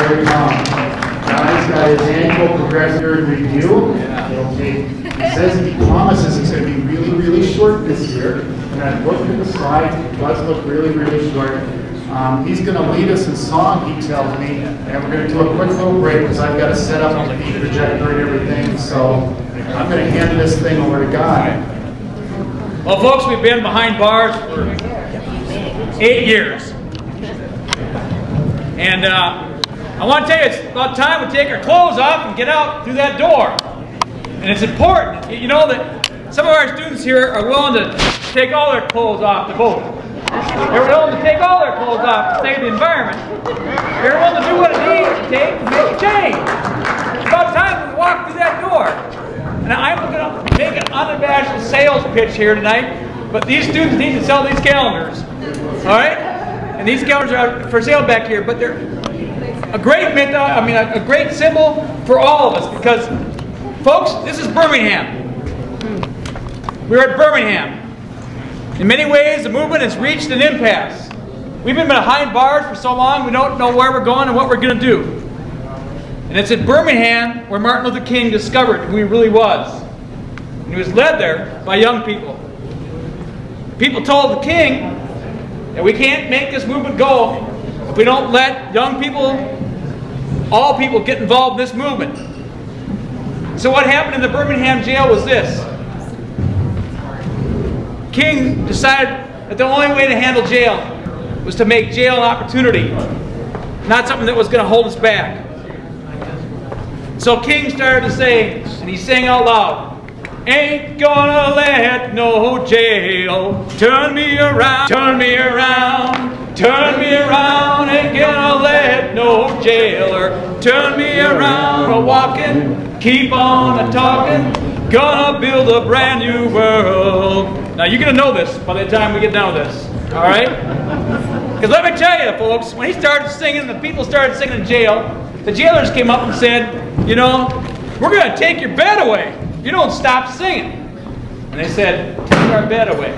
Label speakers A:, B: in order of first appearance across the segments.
A: Larry Tom. Johnny's got his annual progressive review. It'll take, he says he promises it's going to be really, really short this year. And I've looked at the slides, it does look really, really short. He's going to lead us in song, he tells me, and we're going to do a quick little break because I've got to set up the beat projector and everything. So I'm going to hand this thing over to God.
B: Well, folks, we've been behind bars for 8 years. And I want to tell you, it's about time we take our clothes off and get out through that door. And it's important, you know, that some of our students here are willing to take all their clothes off to vote. They're willing to take all their clothes off to save the environment. They're willing to do what it needs to take to make a change. It's about time we walk through that door. And I'm going to make an unabashed sales pitch here tonight, but these students need to sell these calendars. All right? And these calendars are for sale back here, but they're a great a great symbol for all of us because, folks, this is Birmingham. We're at Birmingham. In many ways, the movement has reached an impasse. We've been behind bars for so long, we don't know where we're going and what we're going to do. And it's at Birmingham where Martin Luther King discovered who he really was. And he was led there by young people. People told the king that we can't make this movement go if we don't let young people, all people, get involved in this movement. So what happened in the Birmingham jail was this. King decided that the only way to handle jail was to make jail an opportunity, not something that was going to hold us back. So King started to say, and he sang out loud, "Ain't gonna let no jail turn me around, turn me around, turn me around. Ain't gonna let no jailer turn me around. A walking, keep on a talking, gonna build a brand new world." Now you're gonna know this by the time we get down to this, all right? Because let me tell you, folks, when he started singing, the people started singing in jail, the jailers came up and said, "You know, we're going to take your bed away if you don't stop singing." And they said, "Take our bed away."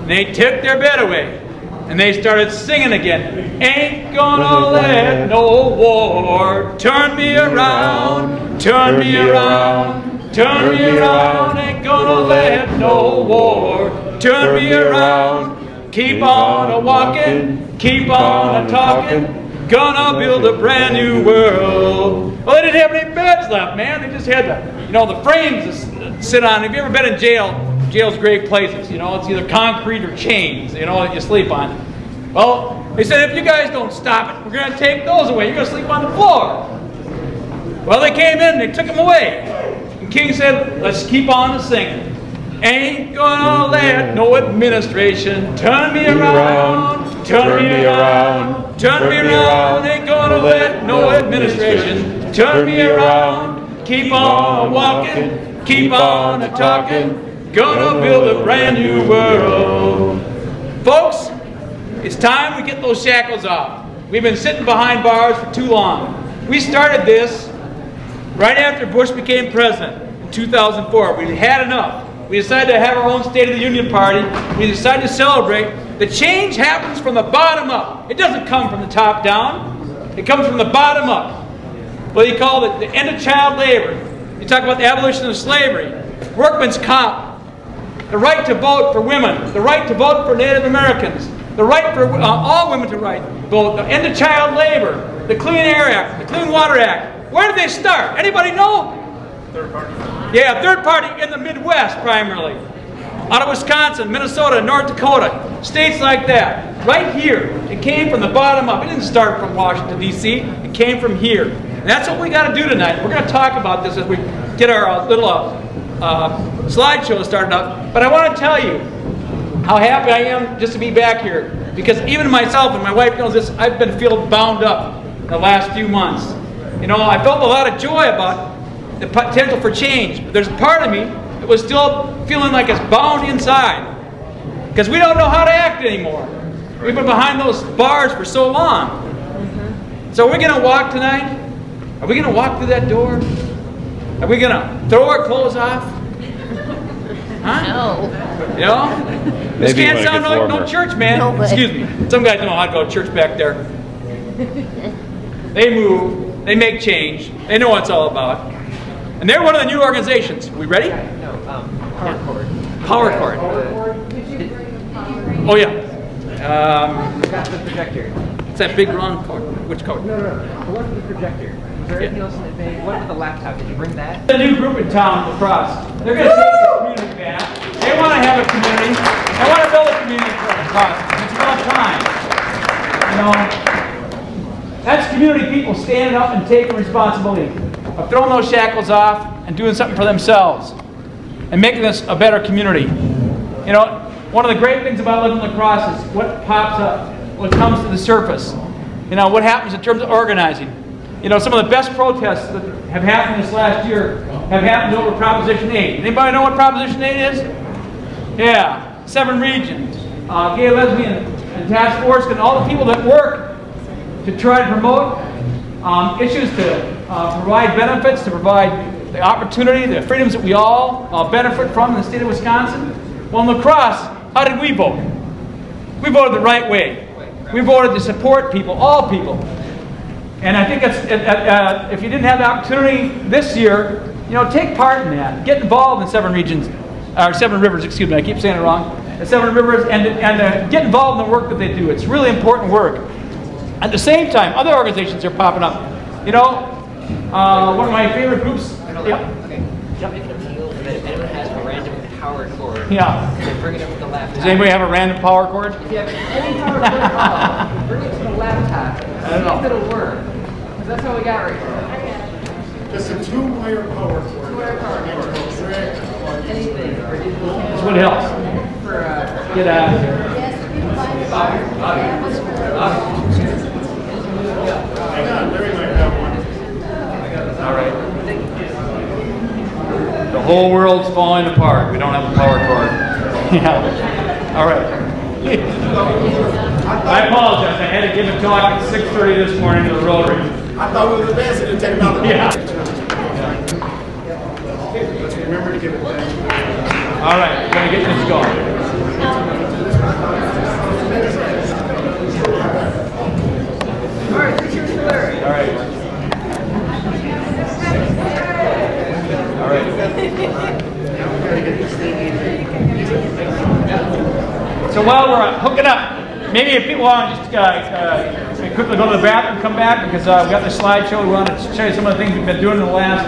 B: And they took their bed away. And they started singing again. "Ain't gonna let no war turn me around, turn me around, turn me around. Ain't gonna let no war turn me around. Keep on a-walking, keep on a-talking, gonna build a brand new world." Well, they didn't have any beds left, man. They just had the frames to sit on. Have you ever been in jail? Jail's great places. You know, it's either concrete or chains, you know, that you sleep on. Well, they said, if you guys don't stop it, we're going to take those away. You're going to sleep on the floor. Well, they came in and they took them away. And King said, let's keep on singing. Ain't gonna let no administration turn me around, turn me around, turn me around. Ain't gonna let no administration turn me around. Keep on walking, keep on talking, gonna build a brand new world. Folks, it's time we get those shackles off. We've been sitting behind bars for too long. We started this right after Bush became president in 2004. We had enough. We decided to have our own State of the Union party. We decided to celebrate. The change happens from the bottom up. It doesn't come from the top down. It comes from the bottom up. Well, you call it the end of child labor. You talk about the abolition of slavery, workman's comp, the right to vote for women, the right to vote for Native Americans, the right for all women to vote, the end of child labor, the Clean Air Act, the Clean Water Act. Where did they start? Anybody know? Third party. Yeah, third party in the Midwest primarily. Out of Wisconsin, Minnesota, North Dakota, states like that. Right here. It came from the bottom up. It didn't start from Washington, D.C. It came from here. And that's what we got to do tonight. We're going to talk about this as we get our little slideshow started up. But I want to tell you how happy I am just to be back here. Because even myself, and my wife knows this, I've been feeling bound up the last few months. You know, I felt a lot of joy about the potential for change, but there's a part of me that was still feeling like it's bound inside because we don't know how to act anymore. We've been behind those bars for so long. So are we going to walk tonight? Are we going to walk through that door? Are we going to throw our clothes off? Huh?
C: No.
B: You know? This can't sound like no church, man.
C: No,
B: excuse me. Some guys don't know how to go to church back there. They move, they make change, they know what it's all about. And they're one of the new organizations. We ready?
C: No, Power Cord.
B: Power Cord. Oh yeah.
C: Got the projector.
B: It's that big round cord. Which cord?
C: No. The one with the projector. Was there anything else in it big? What about the laptop? Did you bring that?
B: The new group in town, Lacrosse. They're going to take the community back. They want to have a community. They want to build a community for Lacrosse. It's about time. You know, that's community people standing up and taking responsibility of throwing those shackles off and doing something for themselves and making this a better community. You know, one of the great things about living in Lacrosse is what pops up, what comes to the surface. You know, what happens in terms of organizing. You know, some of the best protests that have happened this last year have happened over Proposition 8. Anybody know what Proposition 8 is? Yeah, 7 regions, gay, lesbian, and task force, and all the people that work to try to promote issues to provide benefits, to provide the opportunity, the freedoms that we all benefit from in the state of Wisconsin. Well, in Lacrosse, how did we vote? We voted the right way. We voted to support people, all people. And I think if you didn't have the opportunity this year, you know, take part in that. Get involved in 7 regions, or 7 rivers, excuse me, I keep saying it wrong. The 7 rivers, and get involved in the work that they do. It's really important work. At the same time, other organizations are popping up. You know, one of my favorite groups. Yeah.
C: Okay. Make an appeal that if anyone has a random power cord,
B: Yeah.
C: then bring it up with the laptop.
B: Does anybody have a random power cord?
C: If you have any power cord at all, bring it to the laptop.
B: I don't know.
C: See if it'll work. Because that's how we got right here.
A: Just a 2-wire power cord.
C: Anything.
B: That's what helps.
C: For
B: Get out of here.
A: Hang on, Larry might have one.
B: All right. The whole world's falling apart. We don't have a power cord. Yeah. All right. I apologize. I had to give a talk at 6:30 this morning to the Rotary.
A: I thought we were advancing in technology.
B: Yeah.
A: Let's remember to give it back.
B: All right. We're going to get this going.
C: all right, 3 cheers for Larry.
B: All right. All right. So while we're hooking up, maybe if people want to just quickly go to the bathroom, come back, because we've got the slideshow. We want to show you some of the things we've been doing in the last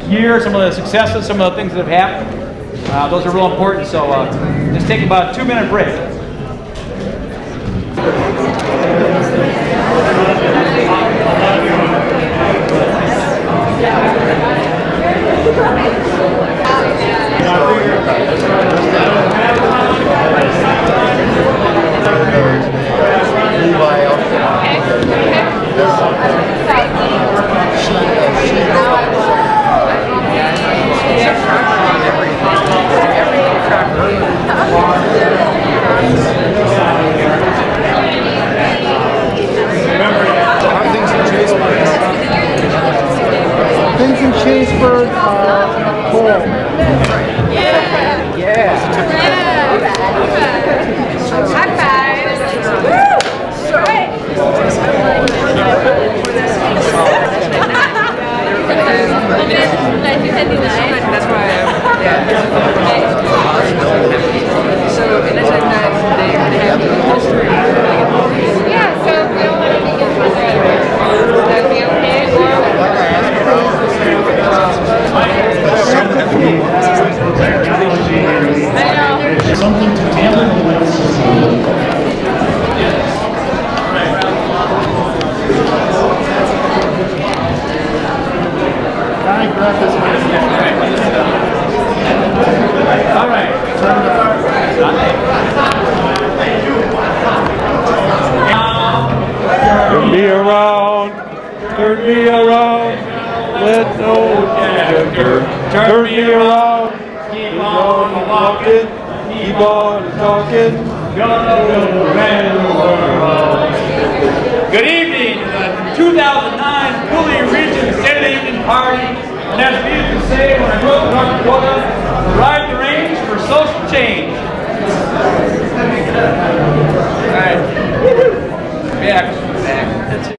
B: year, some of the successes, some of the things that have happened. Those are real important, so just take about a 2-minute break.
D: Things in Chaseburg are cool. Yeah.
E: High five. Woo! Great. That's why so in that time they have history. Yeah, so if we don't want to begin with that would be okay,
A: Something to handle
B: All right.
F: Turn me around, let no turn me around, keep on walking, keep on talking, gonna build a brand new world.
B: Good evening to the 2009 Cooley Region State of the Union Party. And as we used to say when I grew up in North Dakota, ride the range for social change. All right. Back.